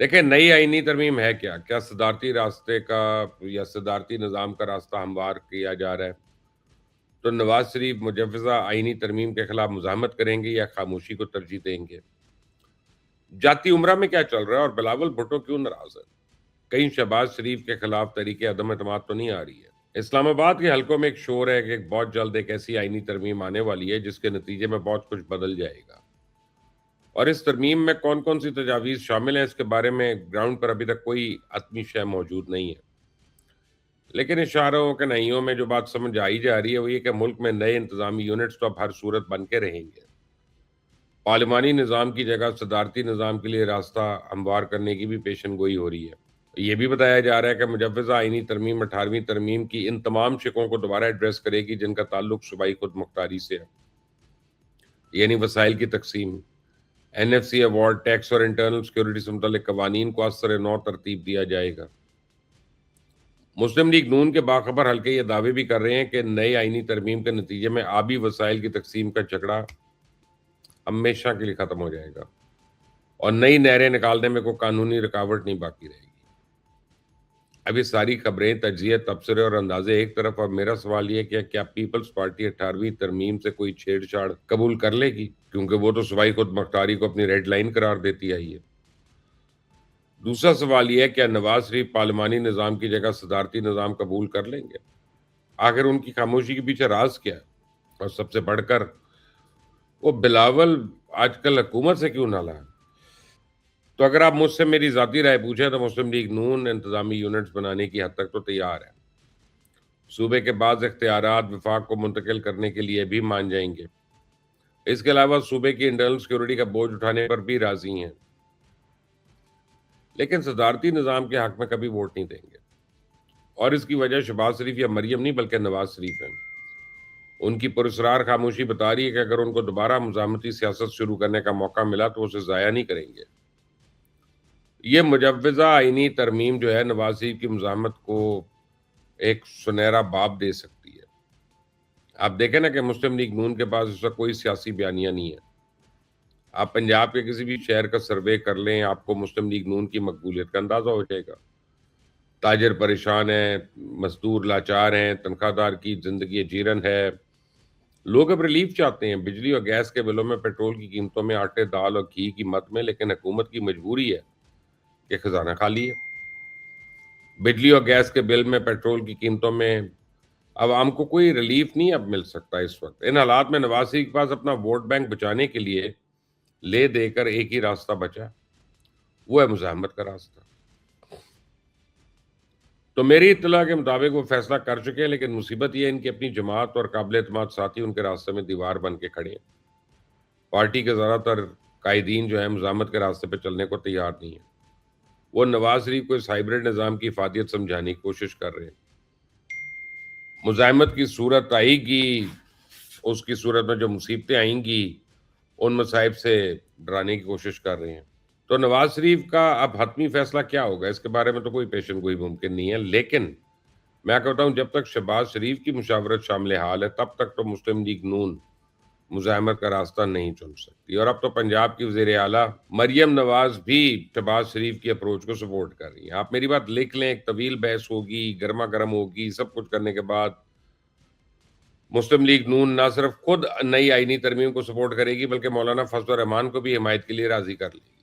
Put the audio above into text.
دیکھیں نئی آئینی ترمیم ہے کیا؟ کیا صدارتی راستے کا یا صدارتی نظام کا راستہ ہموار کیا جا رہا ہے؟ تو نواز شریف مجوزہ آئینی ترمیم کے خلاف مزاحمت کریں گے یا خاموشی کو ترجیح دیں گے؟ جاتی عمرہ میں کیا چل رہا ہے اور بلاول بھٹو کیوں ناراض ہے؟ کہیں شہباز شریف کے خلاف تحریک عدم اعتماد تو نہیں آ رہی ہے؟ اسلام آباد کے حلقوں میں ایک شور ہے کہ بہت جلد ایک ایسی آئینی ترمیم آنے والی ہے جس کے نتیجے میں بہت کچھ بدل جائے گا، اور اس ترمیم میں کون کون سی تجاویز شامل ہیں اس کے بارے میں گراؤنڈ پر ابھی تک کوئی حتمی شے موجود نہیں ہے، لیکن اشاروں کے نہیوں میں جو بات سمجھ آئی جا رہی ہے وہ یہ کہ ملک میں نئے انتظامی یونٹس تو اب ہر صورت بن کے رہیں گے۔ پارلیمانی نظام کی جگہ صدارتی نظام کے لیے راستہ ہموار کرنے کی بھی پیشن گوئی ہو رہی ہے۔ یہ بھی بتایا جا رہا ہے کہ مجوزہ آئینی ترمیم 18ویں ترمیم کی ان تمام شقوں کو دوبارہ ایڈریس کرے گی جن کا تعلق صوبائی خود مختاری سے ہے، یعنی وسائل کی تقسیم، N F C award, tax اور انٹرنل سیکورٹی سے متعلق قوانین کو از سر نو ترتیب دیا جائے گا۔ مسلم لیگ نون کے باخبر حلقے یہ دعوے بھی کر رہے ہیں کہ نئی آئینی ترمیم کے نتیجے میں آبی وسائل کی تقسیم کا جھگڑا ہمیشہ کے لیے ختم ہو جائے گا اور نئی نہریں نکالنے میں کوئی قانونی رکاوٹ نہیں باقی رہے گی۔ اب یہ ساری خبریں، تجزیے، تبصرے اور اندازے ایک طرف، اب میرا سوال یہ کہ کیا پیپلز پارٹی 18ویں ترمیم سے کوئی چھیڑ چھاڑ قبول کر لے گی؟ کیونکہ وہ تو صوبائی خود مختاری کو اپنی ریڈ لائن قرار دیتی آئی ہے۔ دوسرا سوال یہ ہے کیا نواز شریف پارلیمانی نظام کی جگہ صدارتی نظام قبول کر لیں گے؟ آخر ان کی خاموشی کے پیچھے راز کیا ہے؟ اور سب سے بڑھ کر وہ بلاول آج کل حکومت سے کیوں نالاں ہے؟ تو اگر آپ مجھ سے میری ذاتی رائے پوچھیں تو مسلم لیگ نون انتظامی یونٹس بنانے کی حد تک تو تیار ہے، صوبے کے بعض اختیارات وفاق کو منتقل کرنے کے لیے بھی مان جائیں گے، اس کے علاوہ صوبے کی انٹرنل سیکورٹی کا بوجھ اٹھانے پر بھی راضی ہیں، لیکن صدارتی نظام کے حق میں کبھی ووٹ نہیں دیں گے، اور اس کی وجہ شہباز شریف یا مریم نہیں بلکہ نواز شریف ہیں۔ ان کی پراسرار خاموشی بتا رہی ہے کہ اگر ان کو دوبارہ مزاحمتی سیاست شروع کرنے کا موقع ملا تو اسے ضائع نہیں کریں گے۔ یہ مجوزہ آئینی ترمیم جو ہے نواز شریف کی مزاحمت کو ایک سنہرا باب دے سکتی ہے۔ آپ دیکھیں نا کہ مسلم لیگ نون کے پاس اس وقت کوئی سیاسی بیانیہ نہیں ہے۔ آپ پنجاب کے کسی بھی شہر کا سروے کر لیں، آپ کو مسلم لیگ نون کی مقبولیت کا اندازہ ہو جائے گا۔ تاجر پریشان ہیں، مزدور لاچار ہیں، تنخواہ دار کی زندگی جیرن ہے۔ لوگ اب ریلیف چاہتے ہیں بجلی اور گیس کے بلوں میں، پیٹرول کی قیمتوں میں، آٹے دال اور گھی کی مت میں، لیکن حکومت کی مجبوری ہے کہ خزانہ خالی ہے۔ بجلی اور گیس کے بل میں، پیٹرول کی قیمتوں میں عوام کو کوئی ریلیف نہیں اب مل سکتا اس وقت۔ ان حالات میں نواز شریف کے پاس اپنا ووٹ بینک بچانے کے لیے لے دے کر ایک ہی راستہ بچا، وہ ہے مزاحمت کا راستہ۔ تو میری اطلاع کے مطابق وہ فیصلہ کر چکے ہیں، لیکن مصیبت یہ ہے ان کی اپنی جماعت اور قابل اعتماد ساتھی ان کے راستے میں دیوار بن کے کھڑے ہیں۔ پارٹی کے زیادہ تر قائدین جو ہے مزاحمت کے راستے پہ چلنے کو تیار نہیں ہیں۔ وہ نواز شریف کو اس ہائیبرڈ نظام کی افادیت سمجھانے کی کوشش کر رہے ہیں۔ مزاحمت کی صورت آئے گی، اس کی صورت میں جو مصیبتیں آئیں گی ان مصائب سے ڈرانے کی کوشش کر رہے ہیں۔ تو نواز شریف کا اب حتمی فیصلہ کیا ہوگا اس کے بارے میں تو کوئی پیشن گوئی ممکن نہیں ہے، لیکن میں کہتا ہوں جب تک شہباز شریف کی مشاورت شامل حال ہے تب تک تو مسلم لیگ نون مزاحمت کا راستہ نہیں چن سکتی، اور اب تو پنجاب کی وزیر اعلیٰ مریم نواز بھی شہباز شریف کی اپروچ کو سپورٹ کر رہی ہیں۔ آپ میری بات لکھ لیں، ایک طویل بحث ہوگی، گرما گرم ہوگی، سب کچھ کرنے کے بعد مسلم لیگ نون نہ صرف خود نئی آئینی ترمیم کو سپورٹ کرے گی بلکہ مولانا فضل الرحمان کو بھی حمایت کے لیے راضی کر لے گی۔